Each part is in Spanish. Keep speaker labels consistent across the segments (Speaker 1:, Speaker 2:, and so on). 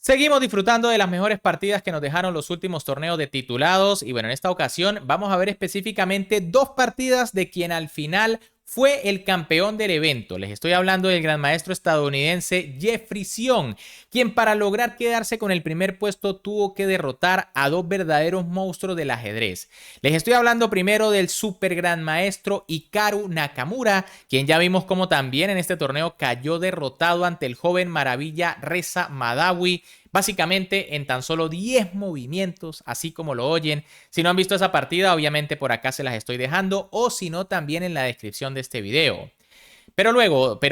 Speaker 1: Seguimos disfrutando de las mejores partidas que nos dejaron los últimos torneos de titulados y bueno, en esta ocasión vamos a ver específicamente dos partidas de quien al final fue el campeón del evento. Les estoy hablando del gran maestro estadounidense Jeffrey Sion, quien para lograr quedarse con el primer puesto tuvo que derrotar a dos verdaderos monstruos del ajedrez. Les estoy hablando primero del super gran maestro Hikaru Nakamura, quien ya vimos como también en este torneo cayó derrotado ante el joven maravilla Reza Mahdawi, básicamente en tan solo 10 movimientos, así como lo oyen. Si no han visto esa partida, obviamente por acá se las estoy dejando, o si no, también en la descripción de este video. Pero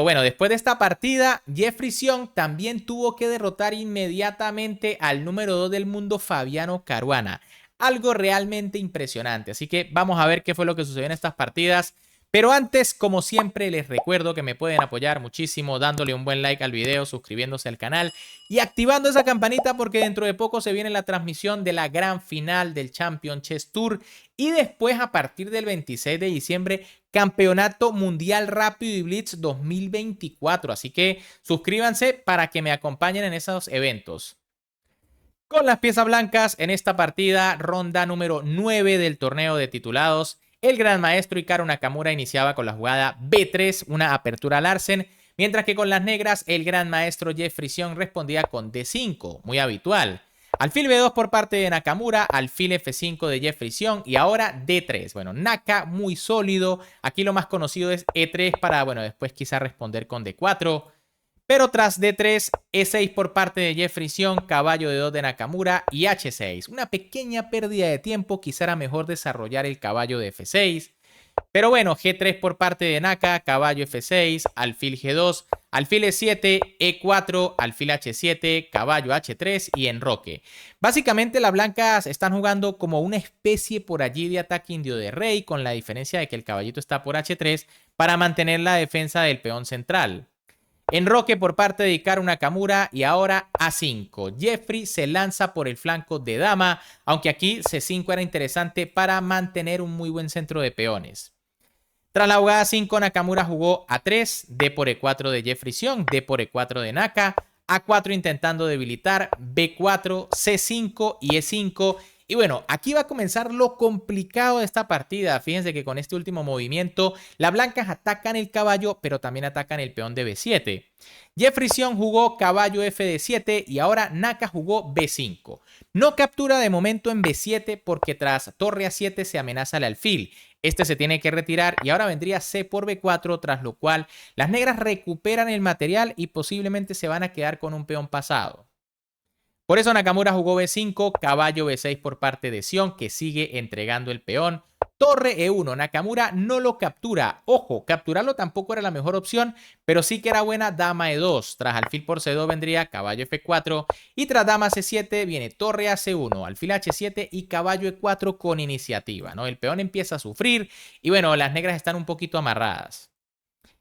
Speaker 1: bueno, después de esta partida, Jeffrey Sion también tuvo que derrotar inmediatamente al número 2 del mundo, Fabiano Caruana. Algo realmente impresionante. Así que vamos a ver qué fue lo que sucedió en estas partidas. Pero antes, como siempre, les recuerdo que me pueden apoyar muchísimo dándole un buen like al video, suscribiéndose al canal y activando esa campanita porque dentro de poco se viene la transmisión de la gran final del Champion Chess Tour y después a partir del 26 de diciembre Campeonato Mundial Rápido y Blitz 2024. Así que suscríbanse para que me acompañen en esos eventos. Con las piezas blancas en esta partida, ronda número 9 del torneo de titulados, el gran maestro Hikaru Nakamura iniciaba con la jugada B3, una apertura Larsen, mientras que con las negras el gran maestro Jeffrey Sion respondía con D5, muy habitual. Alfil B2 por parte de Nakamura, alfil F5 de Jeffrey Sion y ahora D3. Bueno, Naka muy sólido, aquí lo más conocido es E3 para, bueno, después quizá responder con D4. Pero tras D3, E6 por parte de Jeffrey Sion, caballo D2 de Nakamura y H6. Una pequeña pérdida de tiempo, quizá era mejor desarrollar el caballo de F6. Pero bueno, G3 por parte de Naka, caballo F6, alfil G2, alfil E7, E4, alfil H7, caballo H3 y enroque. Básicamente las blancas están jugando como una especie por allí de ataque indio de rey, con la diferencia de que el caballito está por H3 para mantener la defensa del peón central. Enroque por parte de Hikaru Nakamura y ahora A5. Jeffrey se lanza por el flanco de dama, aunque aquí C5 era interesante para mantener un muy buen centro de peones. Tras la jugada 5, Nakamura jugó A3, D por E4 de Jeffrey Sion, D por E4 de Naka, A4 intentando debilitar, B4, C5 y E5. Y bueno, aquí va a comenzar lo complicado de esta partida. Fíjense que con este último movimiento, las blancas atacan el caballo, pero también atacan el peón de B7. Jeffrey Sion jugó caballo F de 7 y ahora Naka jugó B5. No captura de momento en B7 porque tras torre A7 se amenaza el alfil. Este se tiene que retirar y ahora vendría C por B4, tras lo cual las negras recuperan el material y posiblemente se van a quedar con un peón pasado. Por eso Nakamura jugó B5, caballo B6 por parte de Sion, que sigue entregando el peón. Torre E1, Nakamura no lo captura. Ojo, capturarlo tampoco era la mejor opción, pero sí que era buena dama E2. Tras alfil por C2 vendría caballo F4 y tras dama C7 viene torre a C1, alfil H7 y caballo E4 con iniciativa, ¿no? El peón empieza a sufrir y bueno, las negras están un poquito amarradas.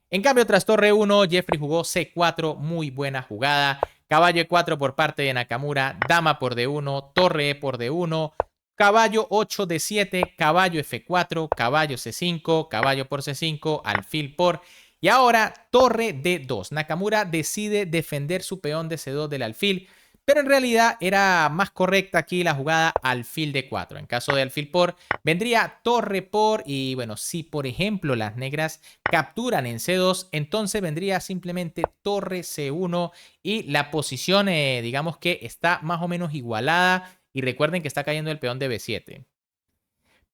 Speaker 1: En cambio, tras torre 1, Jeffrey jugó C4, muy buena jugada. Caballo E4 por parte de Nakamura, dama por D1, torre E por D1, caballo 8 D7, caballo F4, caballo C5, caballo por C5, alfil por... Y ahora torre D2. Nakamura decide defender su peón de C2 del alfil, pero en realidad era más correcta aquí la jugada alfil D4. En caso de alfil por, vendría torre por y bueno, si por ejemplo las negras capturan en C2, entonces vendría simplemente torre C1 y la posición digamos que está más o menos igualada y recuerden que está cayendo el peón de B7.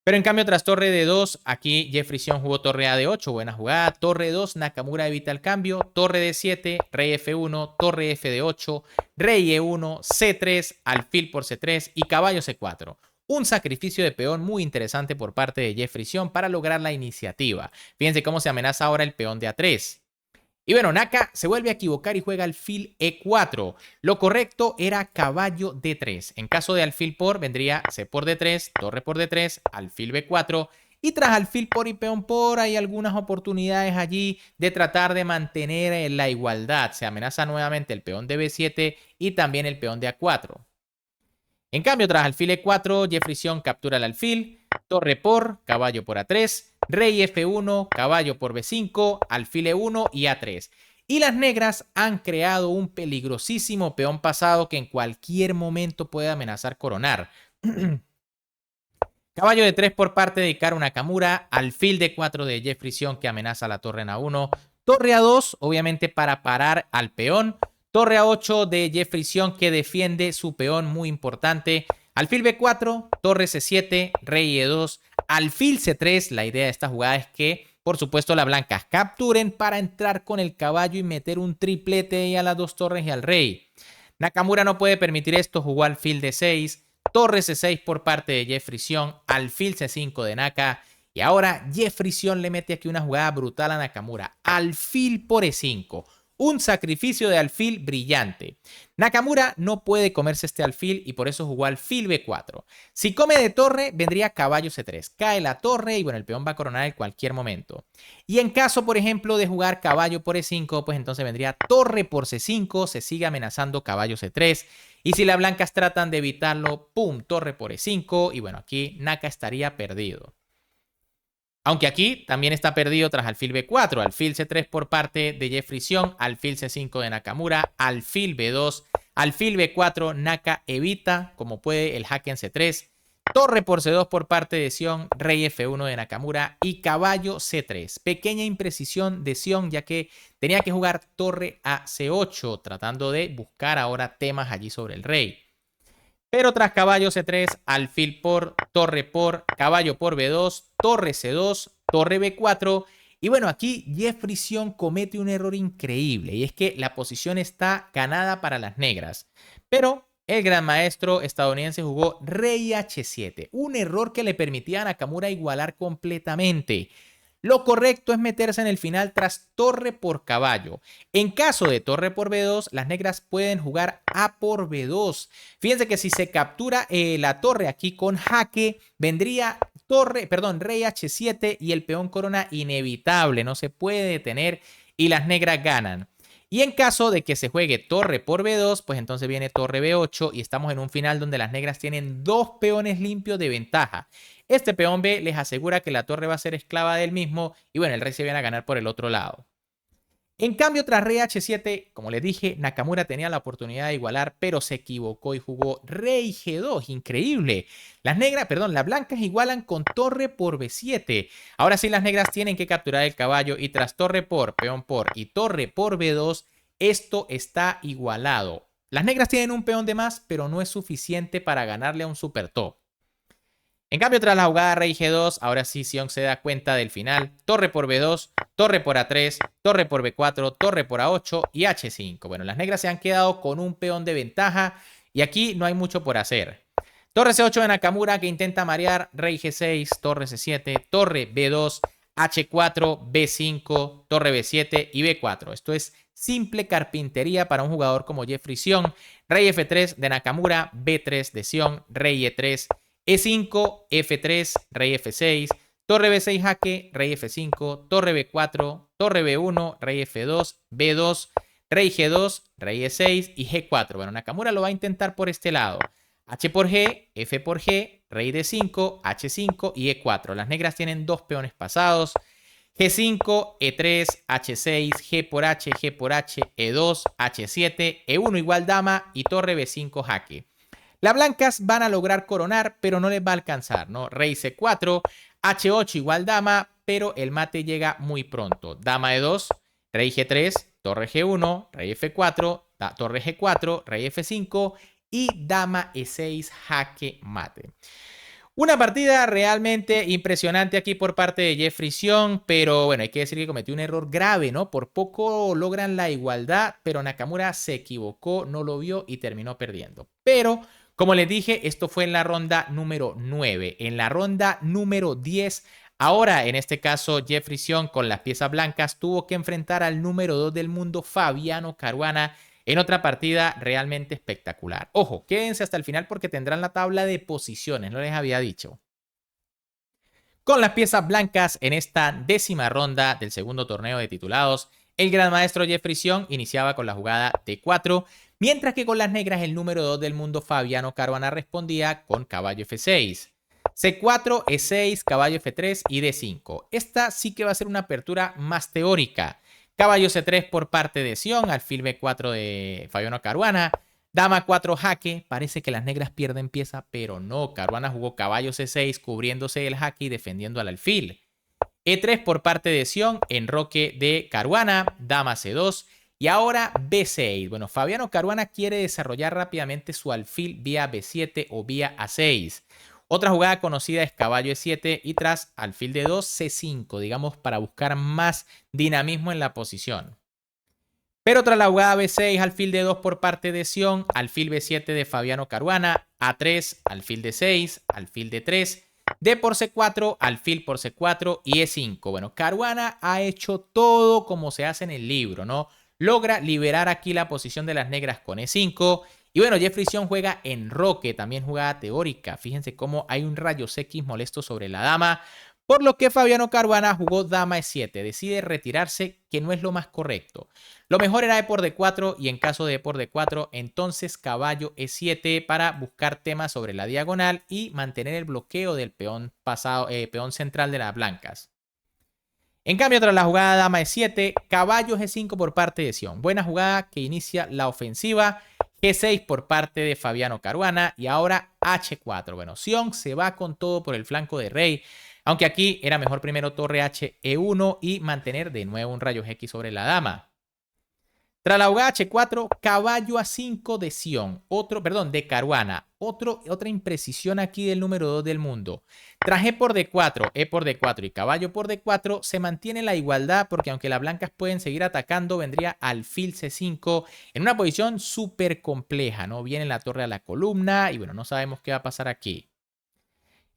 Speaker 1: Pero en cambio, tras torre D2, aquí Jeffrey Sion jugó torre A D8, buena jugada. Torre 2, Nakamura evita el cambio. Torre D7, rey F1, torre F D8, rey E1, C3, alfil por C3 y caballo C4. Un sacrificio de peón muy interesante por parte de Jeffrey Sion para lograr la iniciativa. Fíjense cómo se amenaza ahora el peón de A3. Y bueno, Naka se vuelve a equivocar y juega alfil E4. Lo correcto era caballo D3. En caso de alfil por, vendría C por D3, torre por D3, alfil B4. Y tras alfil por y peón por, hay algunas oportunidades allí de tratar de mantener la igualdad. Se amenaza nuevamente el peón de B7 y también el peón de A4. En cambio, tras alfil E4, Jeffrey Sion captura el alfil, torre por, caballo por A3, rey F1, caballo por B5, alfil E1 y A3. Y las negras han creado un peligrosísimo peón pasado que en cualquier momento puede amenazar coronar. Caballo de 3 por parte de Hikaru Nakamura, alfil de 4 de Jeffrey Sion que amenaza la torre en A1, torre A2 obviamente para parar al peón, torre A8 de Jeffrey Sion que defiende su peón muy importante, alfil B4, torre C7, rey E2, alfil C3. La idea de esta jugada es que por supuesto las blancas capturen para entrar con el caballo y meter un triplete a las dos torres y al rey. Nakamura no puede permitir esto, jugó alfil D6, torre C6 por parte de Jeffrey Sion, alfil C5 de Naka. Y ahora Jeffrey Sion le mete aquí una jugada brutal a Nakamura. Alfil por E5. Un sacrificio de alfil brillante. Nakamura no puede comerse este alfil y por eso jugó alfil B4. Si come de torre, vendría caballo C3. Cae la torre y bueno, el peón va a coronar en cualquier momento. Y en caso, por ejemplo, de jugar caballo por E5, pues entonces vendría torre por C5, se sigue amenazando caballo C3. Y si las blancas tratan de evitarlo, pum, torre por E5. Y bueno, aquí Naka estaría perdido. Aunque aquí también está perdido tras alfil B4, alfil C3 por parte de Jeffrey Sion, alfil C5 de Nakamura, alfil B2, alfil B4, Naka evita como puede el jaque en C3, torre por C2 por parte de Sion, rey F1 de Nakamura y caballo C3. Pequeña imprecisión de Sion ya que tenía que jugar torre a C8 tratando de buscar ahora temas allí sobre el rey. Pero tras caballo C3, alfil por, torre por, caballo por B2, torre C2, torre B4. Y bueno, aquí Jeffrey Sion comete un error increíble y es que la posición está ganada para las negras. Pero el gran maestro estadounidense jugó rey H7, un error que le permitía a Nakamura igualar completamente. Lo correcto es meterse en el final tras torre por caballo. En caso de torre por B2, las negras pueden jugar A por B2. Fíjense que si se captura la torre aquí con jaque, vendría rey H7 y el peón corona inevitable. No se puede detener y las negras ganan. Y en caso de que se juegue torre por B2, pues entonces viene torre B8 y estamos en un final donde las negras tienen dos peones limpios de ventaja. Este peón B les asegura que la torre va a ser esclava del mismo y bueno, el rey se viene a ganar por el otro lado. En cambio, tras rey H7, como les dije, Nakamura tenía la oportunidad de igualar, pero se equivocó y jugó rey G2. Increíble. Las blancas igualan con torre por B7. Ahora sí, las negras tienen que capturar el caballo y tras torre por, peón por y torre por B2, esto está igualado. Las negras tienen un peón de más, pero no es suficiente para ganarle a un super top. En cambio, tras la jugada rey G2, ahora sí Sion se da cuenta del final. Torre por B2, torre por A3, torre por B4, torre por A8 y H5. Bueno, las negras se han quedado con un peón de ventaja y aquí no hay mucho por hacer. Torre C8 de Nakamura que intenta marear, rey G6, torre C7, torre B2, H4, B5, torre B7 y B4. Esto es simple carpintería para un jugador como Jeffrey Sion. Rey F3 de Nakamura, B3 de Sion, rey E3, E5, F3, rey F6, torre B6 jaque, rey F5, torre B4, torre B1, rey F2, B2, rey G2, rey E6 y G4. Bueno, Nakamura lo va a intentar por este lado. H por G, F por G, rey D5, H5 y E4. Las negras tienen dos peones pasados. G5, E3, H6, G por H, G por H, E2, H7, E1 igual dama y torre B5 jaque. Las blancas van a lograr coronar, pero no les va a alcanzar, ¿no? Rey C4, H8 igual dama, pero el mate llega muy pronto. Dama E2, rey G3, torre G1, rey F4, torre G4, rey F5 y dama E6 jaque mate. Una partida realmente impresionante aquí por parte de Jeffrey Sion, pero bueno, hay que decir que cometió un error grave, ¿no? Por poco logran la igualdad, pero Nakamura se equivocó, no lo vio y terminó perdiendo. Pero, como les dije, esto fue en la ronda número 9. En la ronda número 10, ahora en este caso Jeffrey Sion con las piezas blancas tuvo que enfrentar al número 2 del mundo, Fabiano Caruana, en otra partida realmente espectacular. Ojo, quédense hasta el final porque tendrán la tabla de posiciones, no les había dicho. Con las piezas blancas en esta 10ª ronda del segundo torneo de titulados, el gran maestro Jeffrey Sion iniciaba con la jugada D4, mientras que con las negras el número 2 del mundo Fabiano Caruana respondía con caballo F6. C4, E6, caballo F3 y D5. Esta sí que va a ser una apertura más teórica. Caballo C3 por parte de Sion, alfil B4 de Fabiano Caruana. Dama 4 jaque, parece que las negras pierden pieza, pero no. Caruana jugó caballo C6 cubriéndose el jaque y defendiendo al alfil. E3 por parte de Sion, enroque de Caruana, dama C2 y ahora B6. Bueno, Fabiano Caruana quiere desarrollar rápidamente su alfil vía B7 o vía A6. Otra jugada conocida es caballo E7 y tras alfil D2, C5, digamos para buscar más dinamismo en la posición. Pero tras la jugada B6, alfil D2 por parte de Sion, alfil B7 de Fabiano Caruana, A3, alfil D6, alfil D3, D por C4, alfil por C4 y E5. Bueno, Caruana ha hecho todo como se hace en el libro, ¿no? Logra liberar aquí la posición de las negras con E5. Y bueno, Jeffrey Sion juega enroque, también jugada teórica. Fíjense cómo hay un rayos X molesto sobre la dama. Por lo que Fabiano Caruana jugó dama E7. Decide retirarse, que no es lo más correcto. Lo mejor era E por D4 y en caso de E por D4, entonces caballo E7 para buscar temas sobre la diagonal y mantener el bloqueo del peón central de las blancas. En cambio, tras la jugada dama E7, caballo G5 por parte de Sion. Buena jugada que inicia la ofensiva. G6 por parte de Fabiano Caruana y ahora H4. Bueno, Sion se va con todo por el flanco de rey. Aunque aquí era mejor primero torre H, E1 y mantener de nuevo un rayo X sobre la dama. Tras la jugada H4, caballo A5 de Sion, de Caruana. Otra imprecisión aquí del número 2 del mundo. Tras E por D4 y caballo por D4 se mantiene la igualdad porque aunque las blancas pueden seguir atacando, vendría alfil C5 en una posición súper compleja, ¿no? Viene la torre a la columna y bueno, no sabemos qué va a pasar aquí.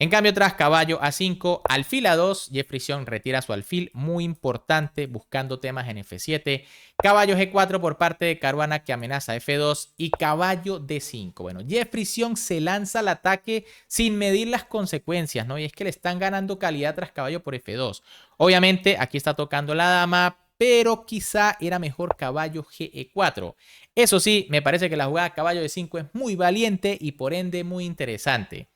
Speaker 1: En cambio, tras caballo A5, alfil A2, Jeffrey Sion retira su alfil, muy importante, buscando temas en F7. Caballo G4 por parte de Caruana que amenaza F2 y caballo D5. Bueno, Jeffrey Sion se lanza al ataque sin medir las consecuencias, ¿no? Y es que le están ganando calidad tras caballo por F2. Obviamente, aquí está tocando la dama, pero quizá era mejor caballo GE4. Eso sí, me parece que la jugada caballo D5 es muy valiente y por ende muy interesante.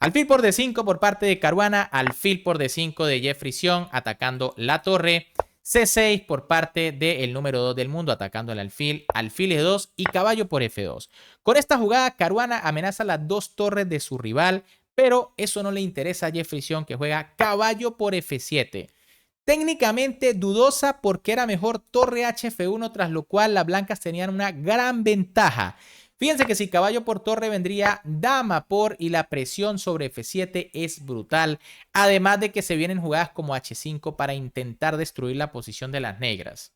Speaker 1: Alfil por D5 por parte de Caruana, alfil por D5 de Jeffrey Sion atacando la torre, C6 por parte del número 2 del mundo atacando el alfil, alfil E2 y caballo por F2. Con esta jugada Caruana amenaza las dos torres de su rival, pero eso no le interesa a Jeffrey Sion que juega caballo por F7. Técnicamente dudosa porque era mejor torre HF1, tras lo cual las blancas tenían una gran ventaja. Fíjense que si caballo por torre vendría dama por y la presión sobre F7 es brutal. Además de que se vienen jugadas como H5 para intentar destruir la posición de las negras.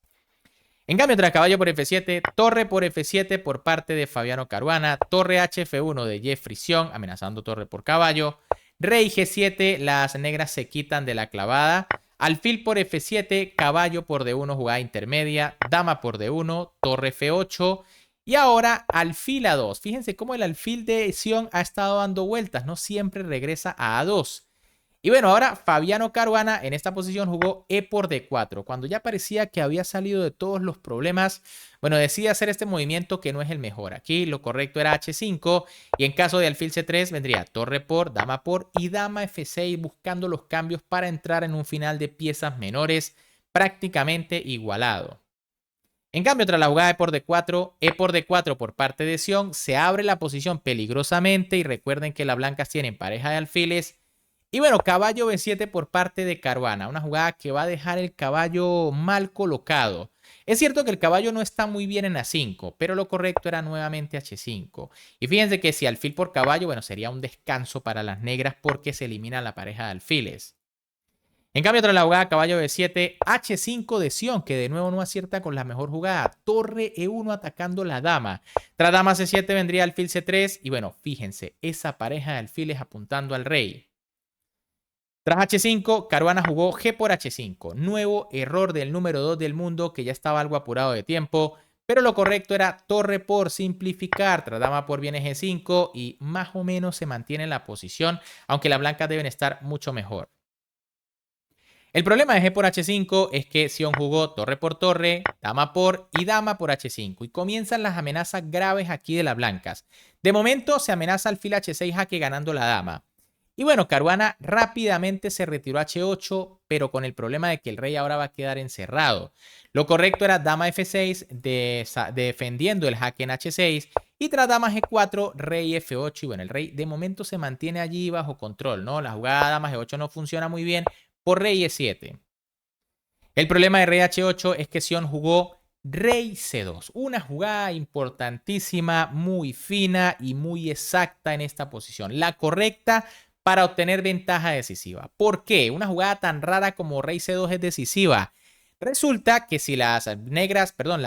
Speaker 1: En cambio, tras caballo por F7, torre por F7 por parte de Fabiano Caruana, torre HF1 de Jeffrey Sion amenazando torre por caballo, rey G7, las negras se quitan de la clavada, alfil por F7, caballo por D1 jugada intermedia, dama por D1, torre F8 y ahora alfil A2. Fíjense cómo el alfil de Sion ha estado dando vueltas, no siempre regresa a A2. Y bueno, ahora Fabiano Caruana en esta posición jugó E por D4. Cuando ya parecía que había salido de todos los problemas, bueno, decide hacer este movimiento que no es el mejor. Aquí lo correcto era H5 y en caso de alfil C3 vendría torre por, dama por y dama F6 buscando los cambios para entrar en un final de piezas menores prácticamente igualado. En cambio, tras la jugada E por D4 por parte de Sion, se abre la posición peligrosamente y recuerden que las blancas tienen pareja de alfiles. Y bueno, caballo B7 por parte de Caruana, una jugada que va a dejar el caballo mal colocado. Es cierto que el caballo no está muy bien en A5, pero lo correcto era nuevamente H5. Y fíjense que si alfil por caballo, bueno, sería un descanso para las negras porque se elimina la pareja de alfiles. En cambio, tras la jugada caballo B7, H5 de Sion, que de nuevo no acierta con la mejor jugada. Torre E1 atacando la dama. Tras dama C7 vendría alfil C3 y bueno, fíjense, esa pareja de alfiles apuntando al rey. Tras H5, Caruana jugó G por H5. Nuevo error del número 2 del mundo que ya estaba algo apurado de tiempo. Pero lo correcto era torre por simplificar. Tras dama por viene G5 y más o menos se mantiene la posición, aunque las blancas deben estar mucho mejor. El problema de G por H5 es que Sion jugó torre por torre, dama por y dama por H5. Y comienzan las amenazas graves aquí de las blancas. De momento se amenaza alfil H6 jaque ganando la dama. Y bueno, Caruana rápidamente se retiró a H8, pero con el problema de que el rey ahora va a quedar encerrado. Lo correcto era dama F6, defendiendo el jaque en H6. Y tras dama G4, rey F8. Y bueno, el rey de momento se mantiene allí bajo control, ¿no? La jugada dama G8 no funciona muy bien por rey E7. El problema de rey H8 es que Sion jugó rey C2. Una jugada importantísima, muy fina y muy exacta en esta posición. La correcta para obtener ventaja decisiva. ¿Por qué? Una jugada tan rara como rey C2 es decisiva. Resulta que si las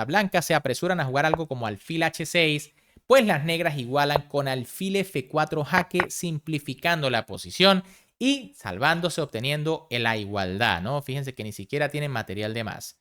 Speaker 1: blancas se apresuran a jugar algo como alfil H6, pues las negras igualan con alfil F4 jaque, simplificando la posición y salvándose, obteniendo la igualdad, ¿no? Fíjense que ni siquiera tienen material de más.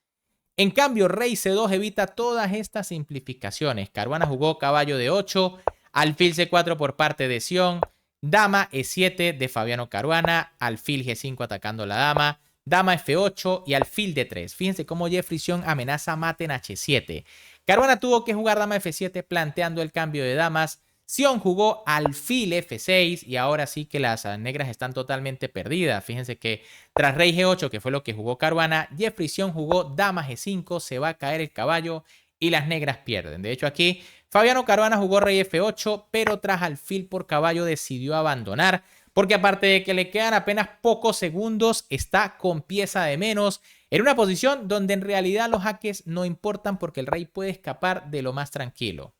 Speaker 1: En cambio, rey C2 evita todas estas simplificaciones. Caruana jugó caballo de 8, alfil C4 por parte de Sion, dama E7 de Fabiano Caruana, alfil G5 atacando la dama, dama F8 y alfil D3. Fíjense cómo Jeffrey Sion amenaza mate en H7. Caruana tuvo que jugar dama F7 planteando el cambio de damas. Sion jugó alfil F6 y ahora sí que las negras están totalmente perdidas. Fíjense que tras rey G8, que fue lo que jugó Caruana, Jeffrey Sion jugó dama G5, se va a caer el caballo y las negras pierden. De hecho aquí Fabiano Caruana jugó rey F8, pero tras alfil por caballo decidió abandonar, porque aparte de que le quedan apenas pocos segundos, está con pieza de menos, en una posición donde en realidad los jaques no importan porque el rey puede escapar de lo más tranquilo.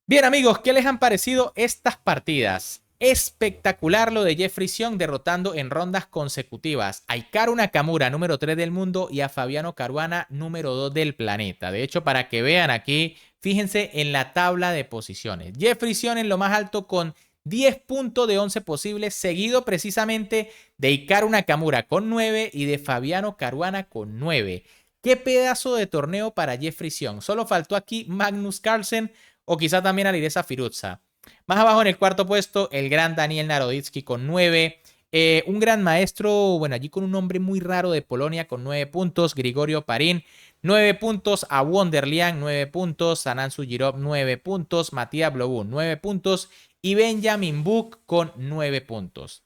Speaker 1: Bien amigos, ¿qué les han parecido estas partidas? Espectacular lo de Jeffrey Sion derrotando en rondas consecutivas a Hikaru Nakamura, número 3 del mundo, y a Fabiano Caruana, número 2 del planeta. De hecho, para que vean aquí, fíjense en la tabla de posiciones. Jeffrey Sion en lo más alto con 10 puntos de 11 posibles, seguido precisamente de Hikaru Nakamura con 9 y de Fabiano Caruana con 9. ¡Qué pedazo de torneo para Jeffrey Sion! Solo faltó aquí Magnus Carlsen o quizá también Alireza Firuza. Más abajo en el cuarto puesto, el gran Daniel Naroditsky con 9. Un gran maestro, bueno, allí con un nombre muy raro de Polonia con 9 puntos. Grigorio Parín, 9 puntos. A Wonderlian, 9 puntos. Sanan Sujirov, 9 puntos. Matías Blobun, 9 puntos. Y Benjamin Buk con 9 puntos.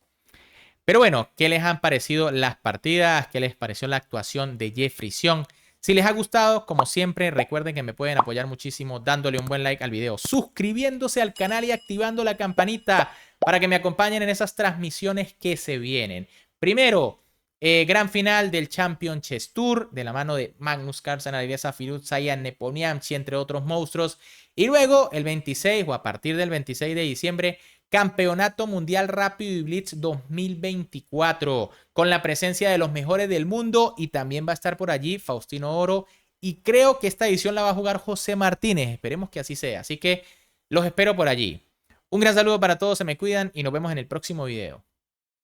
Speaker 1: Pero bueno, ¿qué les han parecido las partidas? ¿Qué les pareció la actuación de Jeffrey Sion? Si les ha gustado, como siempre, recuerden que me pueden apoyar muchísimo dándole un buen like al video, suscribiéndose al canal y activando la campanita para que me acompañen en esas transmisiones que se vienen. Primero, gran final del Champion Chess Tour de la mano de Magnus Carlsen, Alireza Firuza y Nepomniachtchi, entre otros monstruos. Y luego, el 26 o a partir del 26 de diciembre, Campeonato Mundial Rápido y Blitz 2024, con la presencia de los mejores del mundo y también va a estar por allí Faustino Oro y creo que esta edición la va a jugar José Martínez, esperemos que así sea, así que los espero por allí. Un gran saludo para todos, se me cuidan y nos vemos en el próximo video.